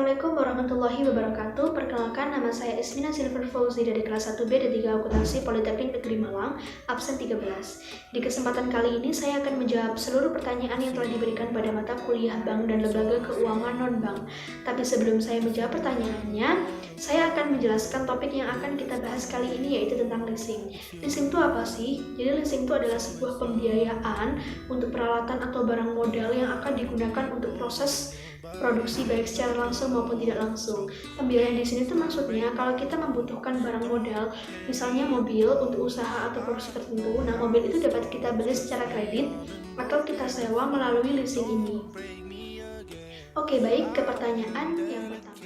Assalamualaikum warahmatullahi wabarakatuh. Perkenalkan, nama saya Ismina Silver Fauzi dari kelas 1B D3 Akuntansi Politeknik Negeri Malang, absen 13. Di kesempatan kali ini saya akan menjawab seluruh pertanyaan yang telah diberikan pada mata kuliah Bank dan Lembaga Keuangan Non-Bank. Tapi sebelum saya menjawab pertanyaannya, saya akan menjelaskan topik yang akan kita bahas kali ini, yaitu tentang leasing. Leasing itu apa sih? Jadi leasing itu adalah sebuah pembiayaan untuk peralatan atau barang modal yang akan digunakan untuk proses produksi baik secara langsung maupun tidak langsung. Pembiayaan di sini tuh maksudnya kalau kita membutuhkan barang modal, misalnya mobil untuk usaha atau produksi tertentu, nah mobil itu dapat kita beli secara kredit atau kita sewa melalui leasing ini. Oke, baik, ke pertanyaan yang pertama.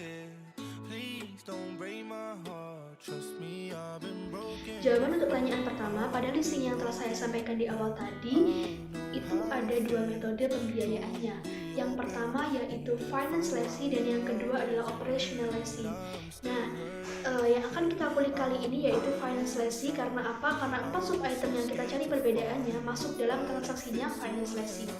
Jawaban untuk pertanyaan pertama, pada leasing yang telah saya sampaikan di awal tadi, itu ada dua metode pembiayaannya. Yang pertama yaitu finance leasing dan yang kedua adalah operational leasing. Nah, yang akan kita kulik kali ini yaitu finance leasing. Karena apa? Karena 4 sub item yang kita cari perbedaannya masuk dalam transaksinya finance leasing.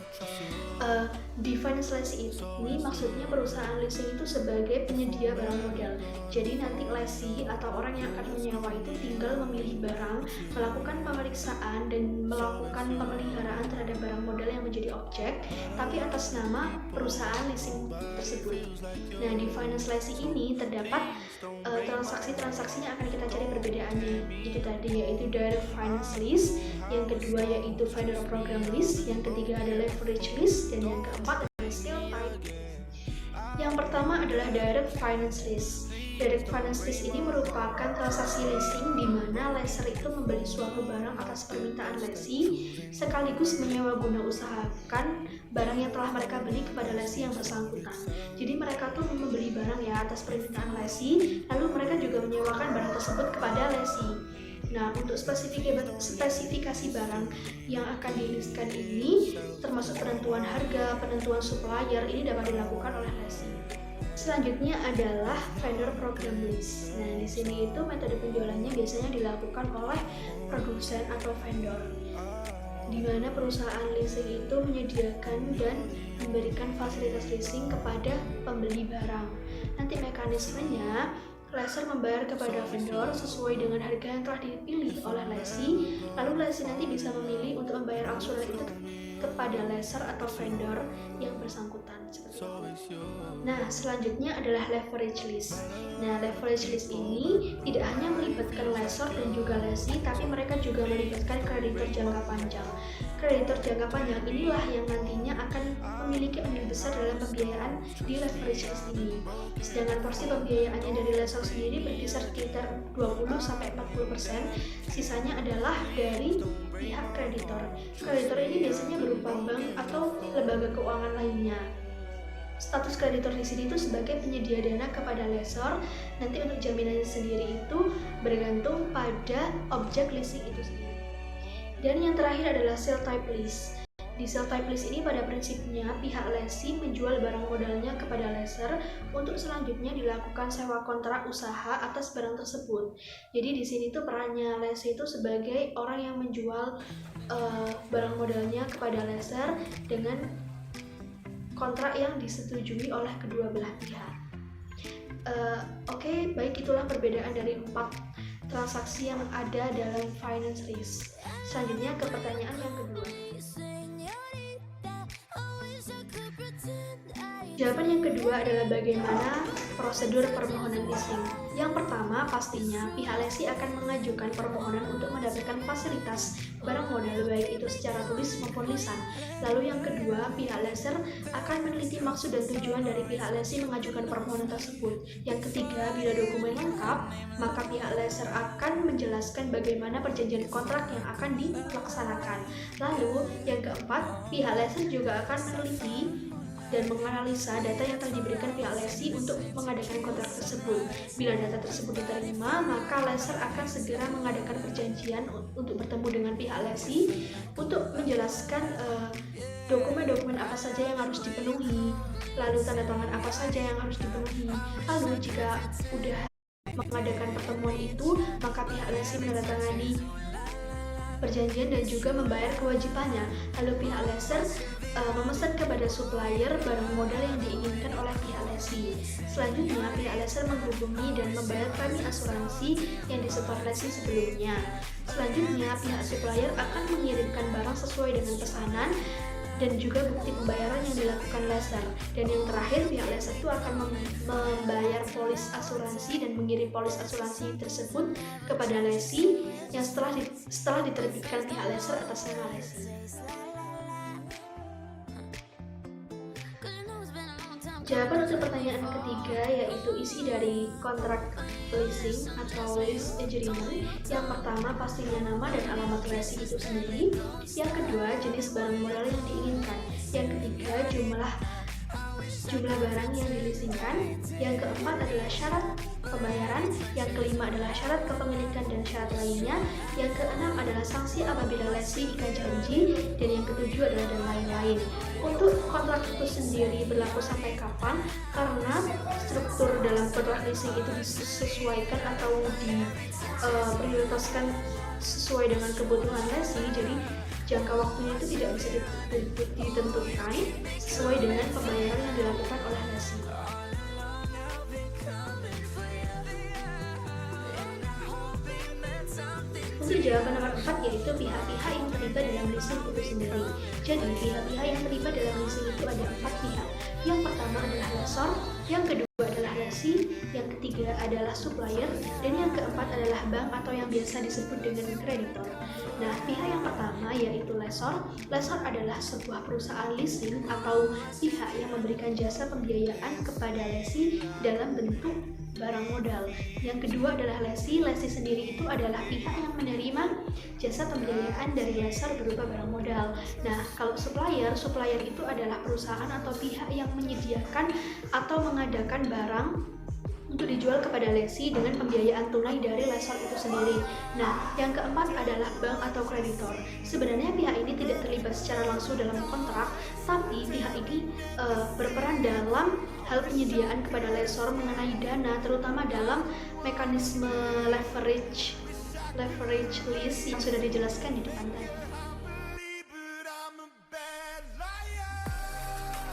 Di finance leasing ini maksudnya perusahaan leasing itu sebagai penyedia barang modal. Jadi nanti lessee atau orang yang akan menyewa itu tinggal memilih barang, melakukan pemeriksaan dan melakukan pemeliharaan terhadap barang modal yang menjadi objek, tapi atas nama perusahaan leasing tersebut. Nah, di finance leasing ini terdapat transaksi-transaksi yang akan kita cari perbedaannya. Itu tadi yaitu direct finance lease, yang kedua yaitu vendor program lease, yang ketiga adalah leverage lease, dan yang keempat adalah sale type. Yang pertama adalah direct finance lease. Direct finance lease ini merupakan transaksi leasing di mana lessor itu membeli suatu barang atas permintaan lessee sekaligus menyewa guna usahakan barang yang telah mereka beli kepada lessee yang bersangkutan. Jadi mereka tuh membeli barang ya atas permintaan lessee, lalu mereka juga menyewakan barang tersebut kepada lessee. Nah, untuk spesifikasi barang yang akan diliskan ini termasuk penentuan harga, penentuan supplier, ini dapat dilakukan oleh lessee. Selanjutnya adalah vendor program lease. Nah, di sini itu metode penjualannya biasanya dilakukan oleh produsen atau vendor, di mana perusahaan leasing itu menyediakan dan memberikan fasilitas leasing kepada pembeli barang. Nanti mekanismenya, lessor membayar kepada vendor sesuai dengan harga yang telah dipilih oleh lessee, lalu lessee nanti bisa memilih untuk membayar angsuran itu kepada lessor atau vendor yang bersangkutan. Nah, selanjutnya adalah leverage lease. Nah, leverage lease ini tidak hanya melibatkan lessor dan juga lessee, tapi mereka juga melibatkan kreditor jangka panjang. Kreditor jangka panjang inilah yang nantinya akan memiliki andil besar dalam pembiayaan di leverage lease ini. Sedangkan porsi pembiayaannya dari lessor sendiri berkisar sekitar 20-40%, sisanya adalah dari pihak kreditor. Kreditor ini biasanya berupa bank atau lembaga keuangan lainnya. Status kreditor di sini itu sebagai penyedia dana kepada lessor. Nanti untuk jaminannya sendiri itu bergantung pada objek leasing itu sendiri. Dan yang terakhir adalah sale type lease. Di sale type lease ini pada prinsipnya pihak lessee menjual barang modalnya kepada lessor untuk selanjutnya dilakukan sewa kontrak usaha atas barang tersebut. Jadi di sini tuh perannya lessee itu sebagai orang yang menjual barang modalnya kepada lessor dengan kontrak yang disetujui oleh kedua belah pihak. Oke, baik, itulah perbedaan dari 4 transaksi yang ada dalam finance lease. Selanjutnya ke pertanyaan yang kedua. Jawaban yang kedua adalah bagaimana prosedur permohonan leasing. Yang pertama, pastinya pihak lessee akan mengajukan permohonan untuk mendapatkan fasilitas barang modal baik itu secara tulis maupun lisan. Lalu yang kedua, pihak lessor akan meneliti maksud dan tujuan dari pihak lessee mengajukan permohonan tersebut. Yang ketiga, bila dokumen lengkap, maka pihak lessor akan menjelaskan bagaimana perjanjian kontrak yang akan dilaksanakan. Lalu yang keempat, pihak lessor juga akan meneliti dan menganalisa data yang telah diberikan pihak lessee untuk mengadakan kontrak tersebut. Bila data tersebut diterima, maka lessor akan segera mengadakan perjanjian untuk bertemu dengan pihak lessee untuk menjelaskan dokumen-dokumen apa saja yang harus dipenuhi, lalu tanda tangan apa saja yang harus dipenuhi. Lalu jika sudah mengadakan pertemuan itu, maka pihak lessee menandatangani perjanjian dan juga membayar kewajibannya. Lalu pihak lessor memesan kepada supplier barang modal yang diinginkan oleh pihak lesi. Selanjutnya, pihak lessor menghubungi dan membayar premi asuransi yang disetor lesi sebelumnya. Selanjutnya, pihak supplier akan mengirimkan barang sesuai dengan pesanan dan juga bukti pembayaran yang dilakukan lessor. Dan yang terakhir, pihak lessor itu akan membayar polis asuransi dan mengirim polis asuransi tersebut kepada lesi yang setelah diterbitkan pihak lessor atas nama lesi. Jawaban untuk pertanyaan ketiga yaitu isi dari kontrak leasing atau lease agreement. Yang pertama, pastinya nama dan alamat lesi itu sendiri. Yang kedua, jenis barang modal yang diinginkan. Yang ketiga, jumlah barang yang dileasingkan. Yang keempat adalah syarat pembayaran. Yang kelima adalah syarat kepemilikan dan syarat lainnya. Yang keenam adalah sanksi apabila lesi ikat janji. Dan yang ketujuh adalah dan lain-lain. Untuk kontrak itu sendiri berlaku sampai kapan? Karena struktur dalam kontrak leasing itu disesuaikan atau diprioritaskan sesuai dengan kebutuhan lesi. Jadi jangka waktunya itu tidak bisa ditentukan sesuai dengan pembayaran yang dilakukan oleh lesi. Untuk jawaban nomor 4 yaitu pihak-pihak yang terlibat dalam leasing itu sendiri. Jadi pihak-pihak yang terlibat dalam leasing itu ada 4 pihak. Yang pertama adalah lessor, yang kedua adalah lesi, yang ketiga adalah supplier, dan yang keempat adalah bank atau yang biasa disebut dengan kreditor. Nah, pihak yang pertama yaitu lessor. Lessor adalah sebuah perusahaan leasing atau pihak yang memberikan jasa pembiayaan kepada lesi dalam bentuk barang modal. Yang kedua adalah lesi. Lesi sendiri itu adalah pihak yang menerima jasa pembiayaan dari lessor berupa barang modal. Nah, kalau supplier itu adalah perusahaan atau pihak yang menyediakan atau mengadakan barang untuk dijual kepada lesi dengan pembiayaan tunai dari lessor itu sendiri. Nah, yang keempat adalah bank atau kreditor. Sebenarnya pihak ini tidak terlibat secara langsung dalam kontrak, tapi pihak ini berperan dalam hal penyediaan kepada lessor mengenai dana, terutama dalam mekanisme leverage lease yang sudah dijelaskan di depan tadi.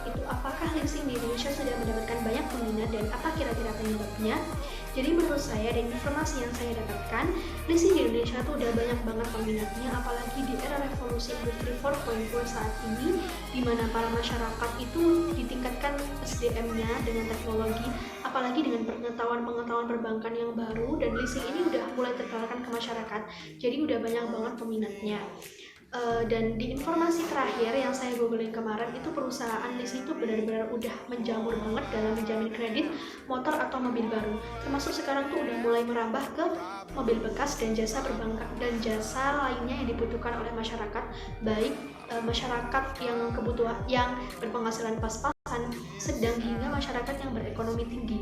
Itu apakah leasing di Indonesia sudah mendapatkan banyak peminat dan apa kira-kira penyebabnya? Jadi menurut saya dan informasi yang saya dapatkan, leasing di Indonesia tuh udah banyak banget peminatnya, apalagi di era revolusi industri 4.0 saat ini, di mana para masyarakat itu ditingkatkan SDM-nya dengan teknologi, apalagi dengan pengetahuan perbankan yang baru, dan leasing ini udah mulai terkenalkan ke masyarakat, jadi udah banyak banget peminatnya. Dan di informasi terakhir yang saya googling kemarin itu perusahaan leasing itu benar-benar udah menjamur banget dalam menjamin kredit motor atau mobil baru, termasuk sekarang tuh udah mulai merambah ke mobil bekas dan jasa perbankan dan jasa lainnya yang dibutuhkan oleh masyarakat, baik masyarakat yang berpenghasilan pas-pasan, sedang hingga masyarakat yang berekonomi tinggi.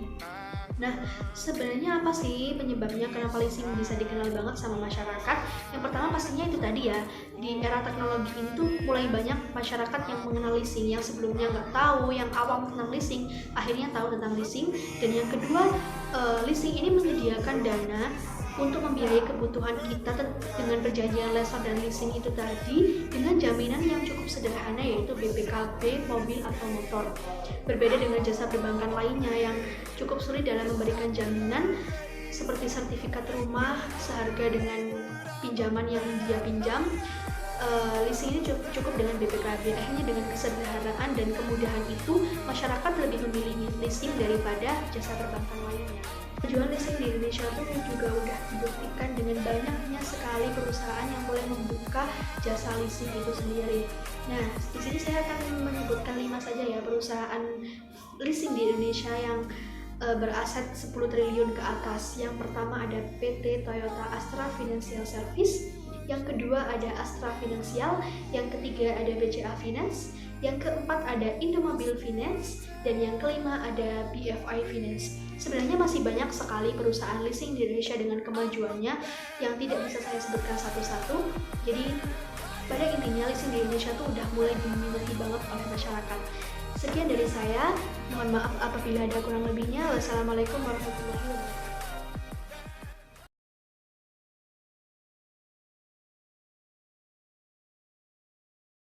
Nah, sebenarnya apa sih penyebabnya kenapa leasing bisa dikenal banget sama masyarakat? Yang pertama pastinya itu tadi ya, di era teknologi ini tuh mulai banyak masyarakat yang mengenal leasing, yang sebelumnya nggak tahu, yang awam tentang leasing, akhirnya tahu tentang leasing. Dan yang kedua, leasing ini menyediakan dana untuk membiayai kebutuhan kita dengan perjanjian lessor dan leasing itu tadi dengan jaminan yang cukup sederhana, yaitu BPKB, mobil atau motor. Berbeda dengan jasa perbankan lainnya yang cukup sulit dalam memberikan jaminan seperti sertifikat rumah seharga dengan pinjaman yang dia pinjam. Leasing ini cukup dengan BPKB. Akhirnya dengan kesederhanaan dan kemudahan itu, masyarakat lebih memilih leasing daripada jasa perbankan lainnya. Tujuan leasing di Indonesia pun juga udah dibuktikan dengan banyaknya sekali perusahaan yang mulai membuka jasa leasing itu sendiri. Nah, di sini saya akan menyebutkan 5 saja ya perusahaan leasing di Indonesia yang beraset 10 triliun ke atas. Yang pertama ada PT Toyota Astra Financial Service, yang kedua ada Astra Financial, yang ketiga ada BCA Finance, yang keempat ada Indomobil Finance, dan yang kelima ada BFI Finance. Sebenarnya masih banyak sekali perusahaan leasing di Indonesia dengan kemajuannya yang tidak bisa saya sebutkan satu-satu. Jadi pada intinya leasing di Indonesia tuh udah mulai diminati banget oleh masyarakat. Sekian dari saya, mohon maaf apabila ada kurang lebihnya. Wassalamualaikum warahmatullahi wabarakatuh.